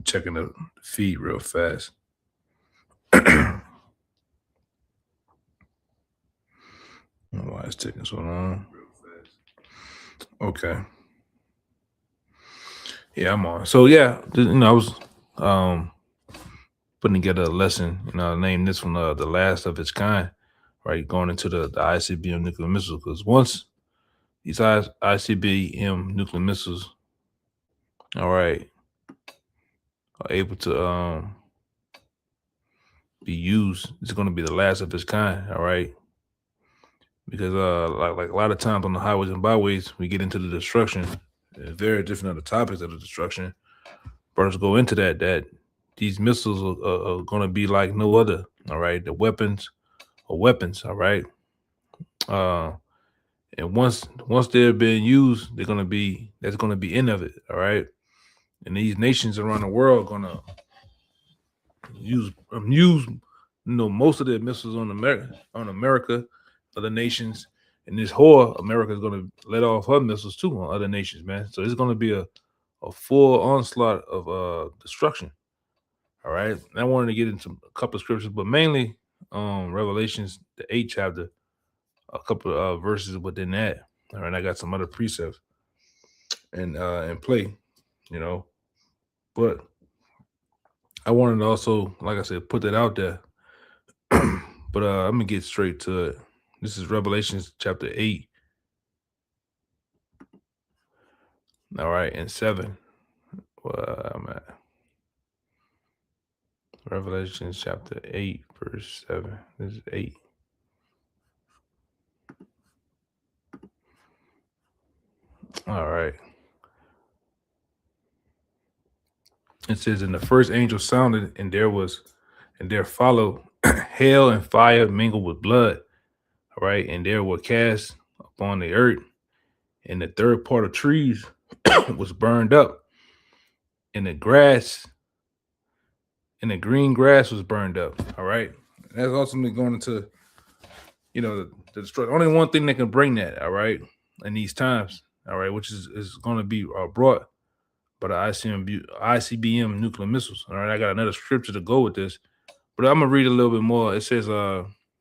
I'm checking the feed real fast. I don't know why it's taking so long. Okay. Yeah, I'm on. So yeah, I was um putting together a lesson, named this one the last of its kind, right? Going into the ICBM nuclear missiles. Because once these ICBM nuclear missiles, all right, are able to be used, it's gonna be the last of its kind, all right? Because like a lot of times on the highways and byways, we get into the destruction, very different other topics of the destruction. Brothers go into that these missiles are going to be like no other. All right, the weapons are weapons. All right, uh, and once they're being used, that's going to be end of it. All right, and these nations around the world are going to use most of their missiles on America, other nations, and this whore America is going to let off her missiles too on other nations, man. So it's going to be a full onslaught of destruction. All right. And I wanted to get into a couple of scriptures, but mainly Revelations, the 8th chapter, a couple of verses within that. All right. I got some other precepts and play, you know. But I wanted to also, like I said, put that out there. But I'm gonna get straight to it. This is Revelations chapter 8. All right, and 7. Well, I'm at Revelations chapter 8, verse 7. This is 8. All right. It says, and the first angel sounded, and there followed hail and fire mingled with blood. All right, and there were cast upon the earth, and the third part of trees was burned up, and the grass and the green grass was burned up. All right, that's ultimately going into the destruction. Only one thing that can bring that. All right, in these times. All right, which is going to be brought by the ICBM nuclear missiles. All right, I got another scripture to go with this, but I'm gonna read a little bit more. It says,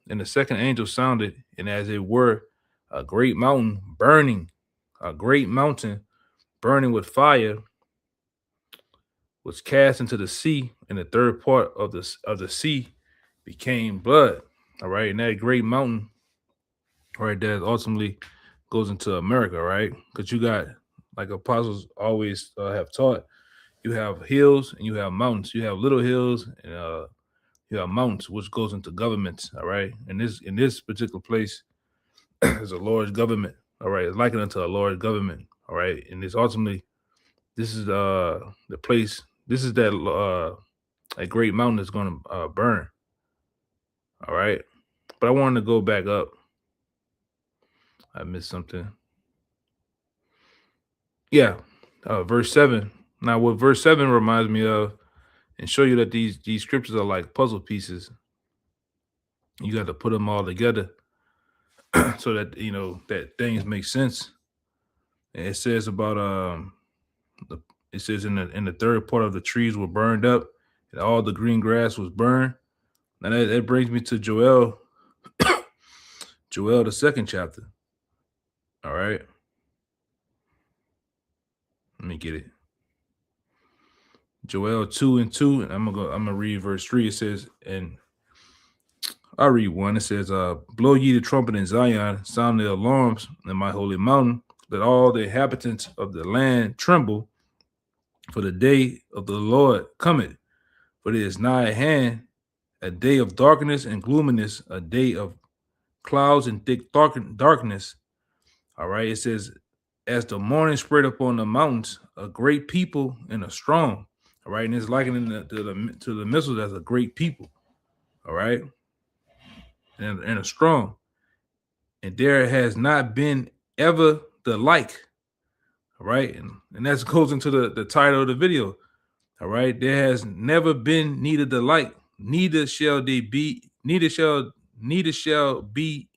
and the second angel sounded, and as it were, a great mountain burning with fire was cast into the sea, and the third part of the sea became blood. All right, and that great mountain right there ultimately goes into America, right? Because you got, like apostles always have taught, you have hills and you have mountains. You have little hills and you have mountains, which goes into governments. All right, and in this particular place is a large government. All right, it's likened unto a large government. All right, and it's ultimately this is the place. This is that a great mountain that's going to burn. All right, but I wanted to go back up. I missed something. Yeah, verse 7. Now, what verse 7 reminds me of, and show you that these scriptures are like puzzle pieces. You got to put them all together so that that things make sense. And it says about it says in the third part of the trees were burned up, and all the green grass was burned. Now that brings me to Joel, the second chapter. All right, let me get it. Joel 2:2, and I'm gonna read verse 3. It says, and I'll read 1. It says, blow ye the trumpet in Zion, sound the alarms in my holy mountain, let all the inhabitants of the land tremble, for the day of the Lord cometh, for it is nigh at hand, a day of darkness and gloominess, a day of clouds and thick darkness. All right, it says, as the morning spread upon the mountains, a great people and a strong. All right, and it's likening to the missiles as a great people. All right, and a strong. And there has not been ever the like. All right, and that goes into the title of the video. All right, there has never been neither the like, neither shall be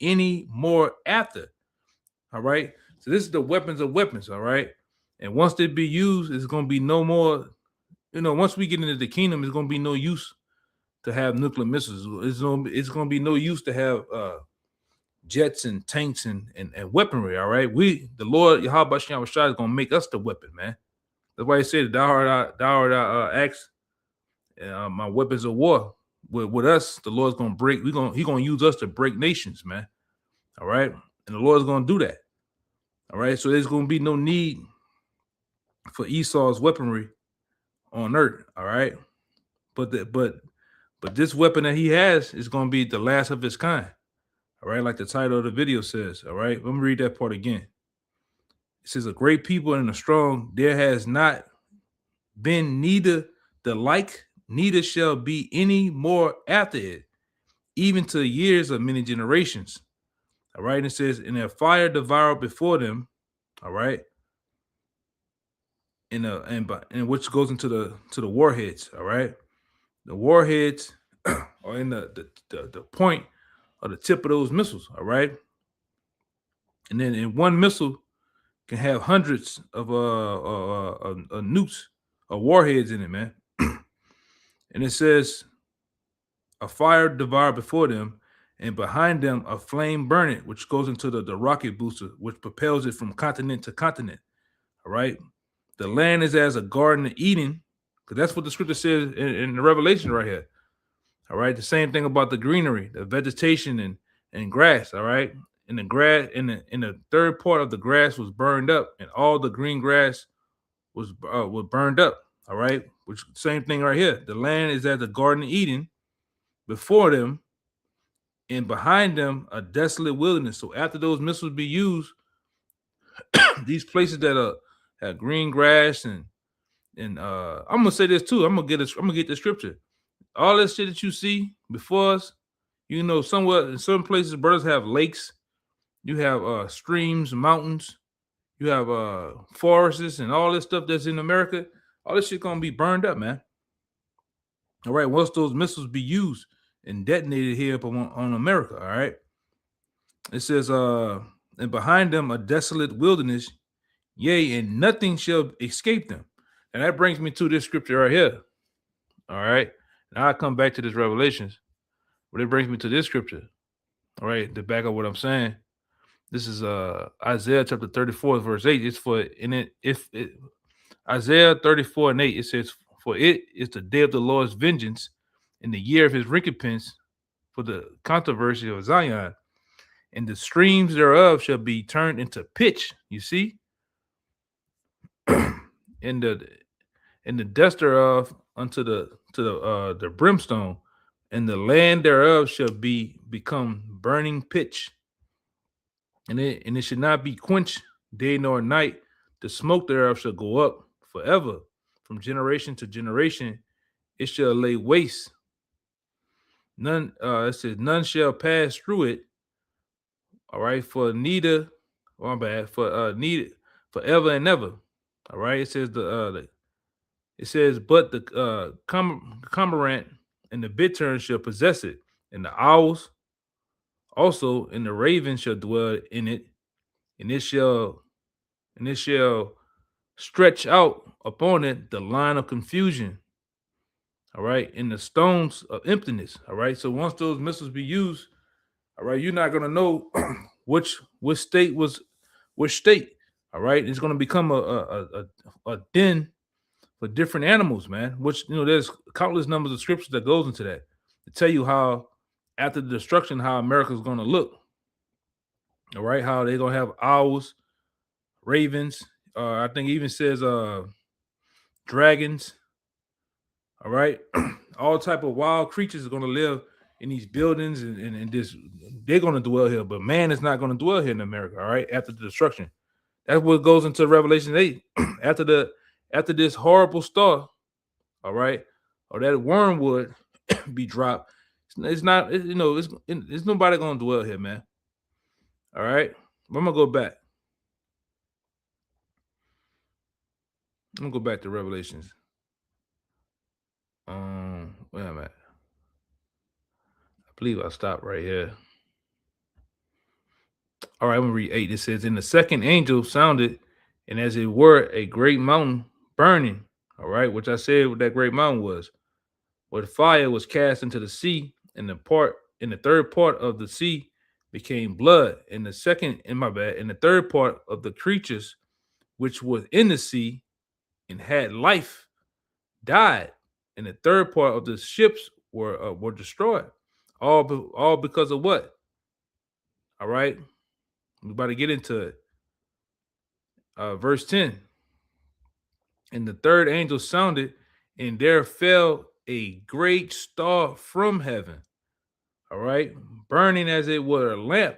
any more after. All right, so this is the weapons of weapons. All right, and once they be used, it's going to be no more. once we get into the kingdom, it's gonna be no use to have nuclear missiles. It's gonna be no use to have jets and tanks and weaponry. All right, the Lord Yahweh Shem Shai is gonna make us the weapon, man. That's why he said, "Thou art axe, my weapons of war." With us, the Lord's gonna break. He gonna use us to break nations, man. All right, and the Lord's gonna do that. All right, so there's gonna be no need for Esau's weaponry on earth. All right, but this weapon that he has is gonna be the last of its kind. All right, like the title of the video says. All right, let me read that part again. It says, "A great people and a strong, there has not been neither the like, neither shall be any more after it, even to years of many generations." All right, and it says, "And their fire devoured before them." All right, and which goes into the warheads. All right, the warheads are in the point or the tip of those missiles. All right, and then in one missile can have hundreds of nukes or warheads in it, man. And it says, "A fire devoured before them, and behind them a flame burning," which goes into the rocket booster, which propels it from continent to continent. All right. The land is as a garden of Eden, because that's what the scripture says in the Revelation right here. All right. The same thing about the greenery, the vegetation and grass. All right. And the grass in the third part of the grass was burned up, and all the green grass was burned up. All right. Which same thing right here. The land is as a garden of Eden before them, and behind them a desolate wilderness. So after those missiles be used, these places that have green grass and I'm gonna say this too. I'm gonna get the scripture. All this shit that you see before us, somewhere in some places, brothers have lakes. You have streams, mountains. You have forests and all this stuff that's in America. All this shit gonna be burned up, man. All right, once those missiles be used and detonated here up on America, all right. It says, and behind them a desolate wilderness, yea, and nothing shall escape them. And that brings me to this scripture right here. All right. Now I come back to this Revelations, but it brings me to this scripture. All right, to back up what I'm saying. This is Isaiah chapter 34, verse 8. It's for in it, Isaiah 34 and 8, it says, "For it is the day of the Lord's vengeance, in the year of his recompense for the controversy of Zion, and the streams thereof shall be turned into pitch." You see? And the dust thereof unto the brimstone, and the land thereof shall become burning pitch. And it should not be quenched day nor night. The smoke thereof shall go up forever, from generation to generation. It shall lay waste. None, it says, none shall pass through it. All right, for neither, my bad, for neither forever and ever. All right, it says it says, but the cormorant and the bittern shall possess it, and the owls also and the raven shall dwell in it, and it shall stretch out upon it the line of confusion. All right, and the stones of emptiness. All right, so once those missiles be used, all right, you're not gonna know which state was which state. All right, it's gonna become a den for different animals, man. Which there's countless numbers of scriptures that goes into that to tell you how after the destruction, how America's gonna look. All right, how they're gonna have owls, ravens. I think it even says dragons. All right, all type of wild creatures are gonna live in these buildings and this. They're gonna dwell here, but man is not gonna dwell here in America. All right, after the destruction, that's what goes into Revelation 8. after this horrible star, all right, or that wormwood be dropped. It's not, it's nobody gonna dwell here, man. All right, but I'm gonna go back. I'm gonna go back to Revelations. Where am I at? I believe I stopped right here. All right, I'm gonna read 8. It says, "And the second angel sounded, and as it were a great mountain burning, All right, which I said what that great mountain was. Where fire was cast into the sea, and the third part of the sea became blood, and the second, in my bad, and the third part of the creatures which was in the sea and had life died, and the third part of the ships were destroyed. All because of what? All right, we about to get into it. Verse 10. And the third angel sounded, and there fell a great star from heaven. All right, burning as it were a lamp,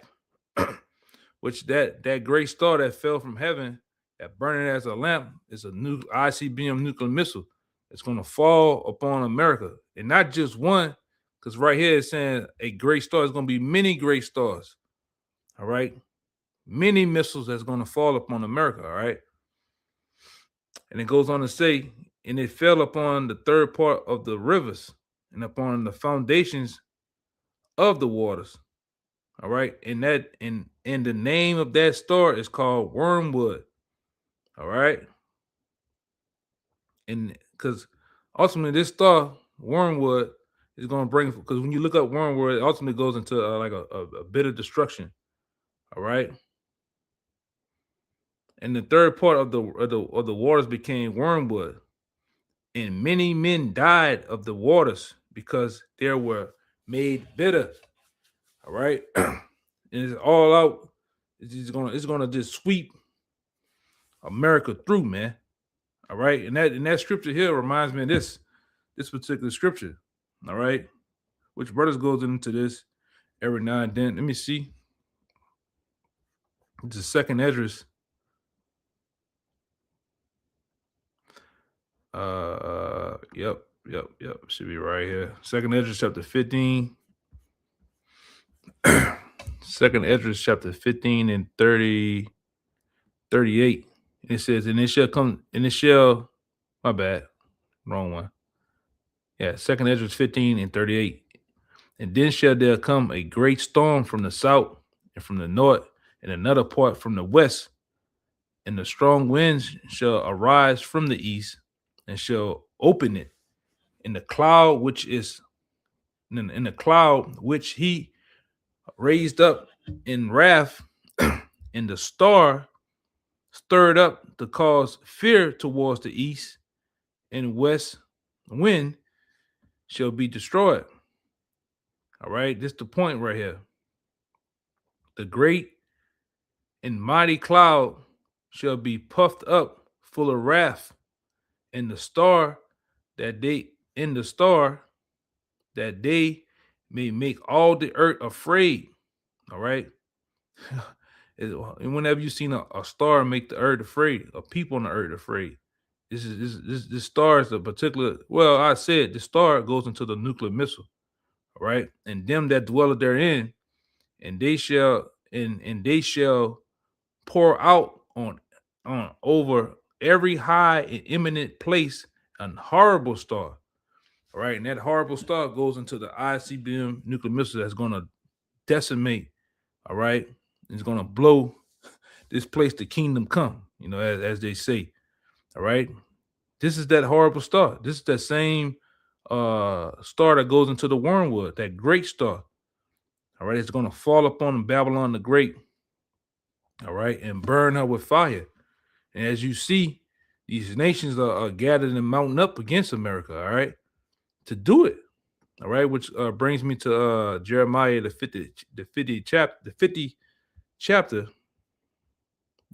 which that great star that fell from heaven, that burning as a lamp, is a new ICBM nuclear missile. It's going to fall upon America, and not just one, because right here it's saying a great star is going to be many great stars. All right, many missiles that's going to fall upon America. All right, and it goes on to say, and it fell upon the third part of the rivers and upon the foundations of the waters. All right, and the name of that star is called Wormwood. All right, and because ultimately this star Wormwood is going to bring, because when you look up Wormwood, it ultimately goes into like a bit of destruction. All right, and the third part of the waters became wormwood, and many men died of the waters because they were made bitter. All right, and it's all out. It's gonna just sweep America through, man. All right, and that scripture here reminds me of this particular scripture. All right, which brothers goes into this every now and then. Let me see. It's the second Esdras. Yep. Should be right here. Second Esdras chapter 15. Second Esdras chapter 15 and 38. And it says, and it shall come, and it shall, my bad, wrong one. Yeah, Second Esdras 15 and 38. And then shall there come a great storm from the south and from the north, and another part from the west, and the strong winds shall arise from the east, and shall open it. In the cloud which is in the cloud which he raised up in wrath, and the star stirred up to cause fear towards the east and west wind shall be destroyed. All right, this is the point right here. The great and mighty cloud shall be puffed up full of wrath, and the star that they may make all the earth afraid. All right. And whenever you seen a star make the earth afraid, or people on the earth afraid, this star is a particular. Well, I said the star goes into the nuclear missile, all right, and them that dwell therein, and they shall pour out on over every high and eminent place an horrible star, all right, and that horrible star goes into the ICBM nuclear missile that's going to decimate, all right, it's going to blow this place to kingdom come, as they say. All right. This is that horrible star. This is that same star that goes into the wormwood, that great star. All right. It's going to fall upon Babylon the Great. All right. And burn her with fire. And as you see, these nations are gathered and mounting up against America. All right. To do it. All right. Which brings me to Jeremiah, the 50th chapter. The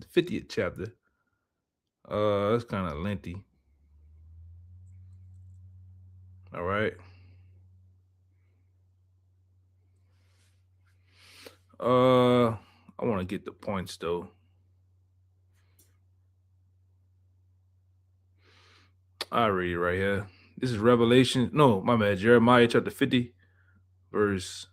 50th chapter. That's kind of lengthy. All right. I want to get the points though. I read it right here. This is Revelation. No, my bad. Jeremiah chapter 50, verse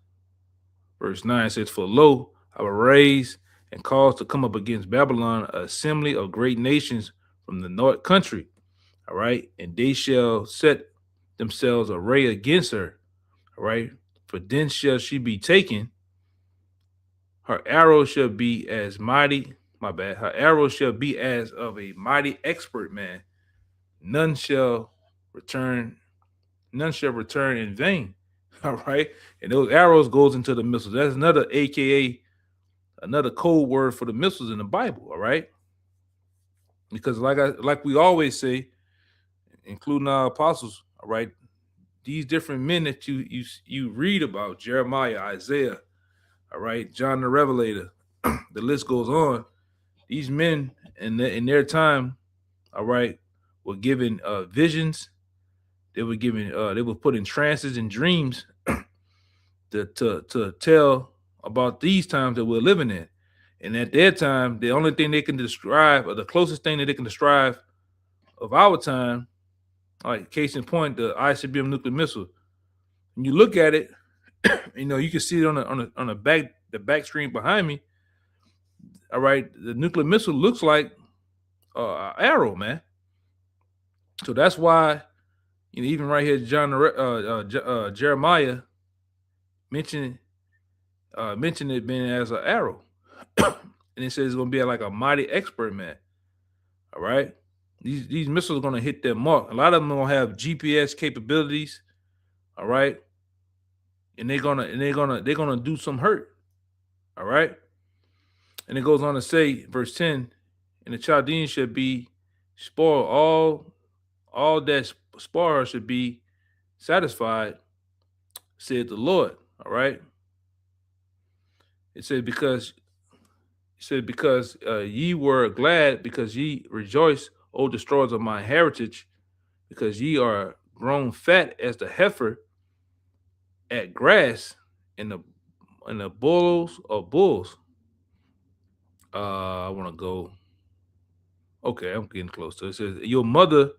9 says, "For lo, I will raise and cause to come up against Babylon an assembly of great nations from the north country. All right, and they shall set themselves array against her. All right, for then shall she be taken. Her arrow shall be as mighty. My bad. Her arrow shall be as of a mighty expert man. none shall return, none shall return in vain. All right. And those arrows goes into the missiles. That's another AKA, another code word for the missiles in the Bible. All right. Because like we always say, including our apostles, all right, these different men that you read about, Jeremiah, Isaiah, all right, John the Revelator, the list goes on. These men in their time, all right, were given visions. They were given they were put in trances and dreams to tell about these times that we're living in. And at their time, the only thing they can describe, or the closest thing that they can describe of our time, like case in point, the ICBM nuclear missile. When you look at it, you can see it on the back screen behind me. All right, the nuclear missile looks like an arrow, man. So that's why, even right here, Jeremiah mentioned it being as an arrow, and it says it's gonna be like a mighty expert man. All right, these missiles are gonna hit their mark. A lot of them are gonna have GPS capabilities. All right, and they're gonna do some hurt. All right, and it goes on to say, verse 10, and the Chaldeans should be spoiled. All that spoil should be satisfied, said the Lord. All right. It said because ye were glad, because ye rejoice, O destroyers of my heritage, because ye are grown fat as the heifer at grass in the bulls of bulls. I want to go. Okay, I'm getting close to it. It says, your mother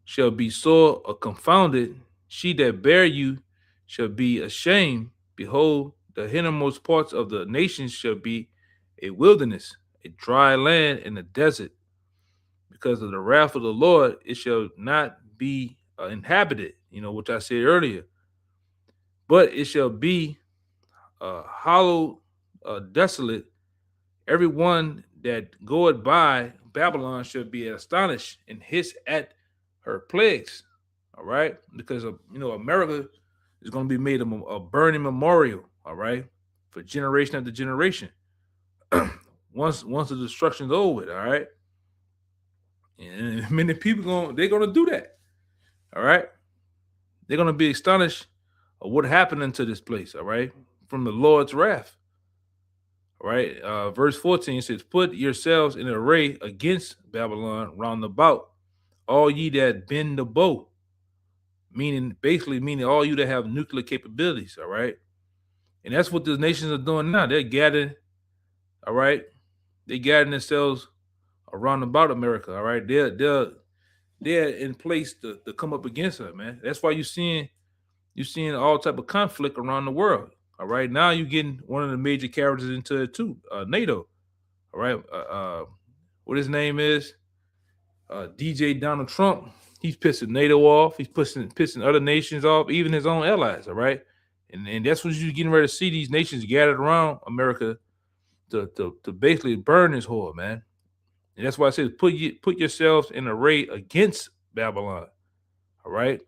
shall be sore or confounded. She that bare you shall be ashamed. Behold, the hindermost parts of the nations shall be a wilderness, a dry land, and a desert. Because of the wrath of the Lord, it shall not be inhabited, which I said earlier. But it shall be hollow, desolate. Everyone that goeth by Babylon shall be astonished and hiss at her plagues. All right, because America is going to be made a burning memorial. All right, for generation after generation. once the destruction's over with. All right, and many people they're gonna do that. All right, they're gonna be astonished of what happened into this place. All right, from the Lord's wrath. All right, verse 14 says, "Put yourselves in array against Babylon round about, all ye that bend the bow." Meaning all you that have nuclear capabilities. All right, and that's what the nations are doing now. They're gathering. All right, they gathering themselves around about America. All right, they're in place to come up against her, man. That's why you're seeing all type of conflict around the world. All right, now you're getting one of the major characters into it too, NATO. All right, what his name is, DJ Donald Trump. He's pissing NATO off. He's pissing other nations off, even his own allies. All right, and that's what you're getting ready to see, these nations gathered around America to basically burn this whore, man. And that's why I said put yourselves in array against Babylon. All right,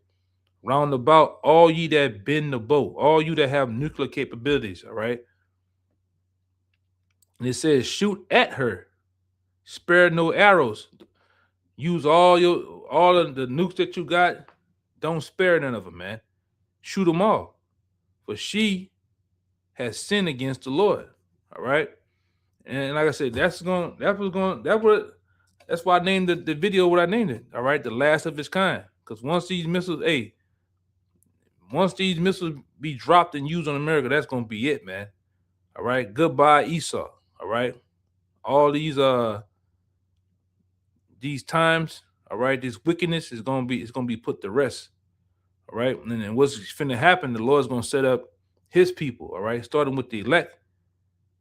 round about all ye that bend the bow, all you that have nuclear capabilities. All right, and it says shoot at her, spare no arrows. Use all of the nukes that you got. Don't spare none of them, man. Shoot them all, for she has sinned against the Lord. All right, and like I said, that's why I named the video what I named it. All right, the last of its kind. Because once these missiles be dropped and used on America, that's gonna be it, man. All right, goodbye Esau. All right, all these times, all right, this wickedness is gonna be put to rest. All right, and then what's finna happen? The Lord's gonna set up His people. All right, starting with the elect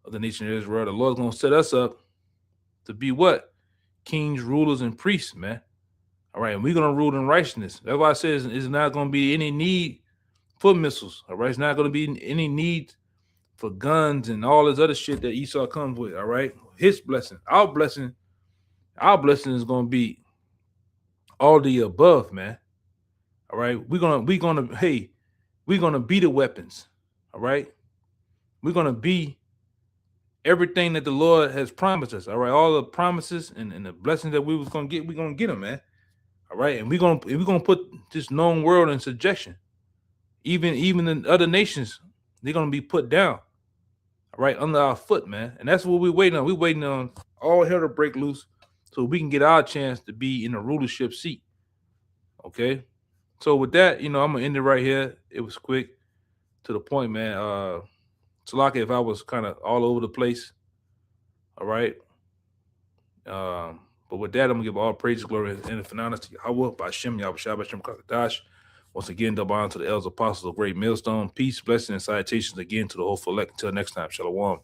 of the nation of Israel. The Lord's gonna set us up to be what? Kings, rulers, and priests, man. All right, and we're gonna rule in righteousness. That's why I say it's not gonna be any need for missiles. All right, it's not gonna be any need for guns and all this other shit that Esau comes with. All right, his blessing, our blessing is gonna be all the above, man. All right. We're gonna be the weapons. All right. We're gonna be everything that the Lord has promised us. All right. All the promises and the blessings that we was gonna get, we're gonna get them, man. All right. And we're gonna put this known world in subjection. Even in other nations, they're gonna be put down. All right, under our foot, man. And that's what we're waiting on. We're waiting on all hell to break loose so we can get our chance to be in the rulership seat. Okay. So with that, I'm gonna end it right here. It was quick to the point, man. Salaka, if I was kind of all over the place, all right. But with that, I'm gonna give all praise, glory, and the finality to Yahweh, Bashem, Yahweh Shah, Bashem Kakadash. Once again, double honor to the elders, apostles of Great Millstone. Peace, blessing, and salutations again to the whole elect. Until next time, Shalom.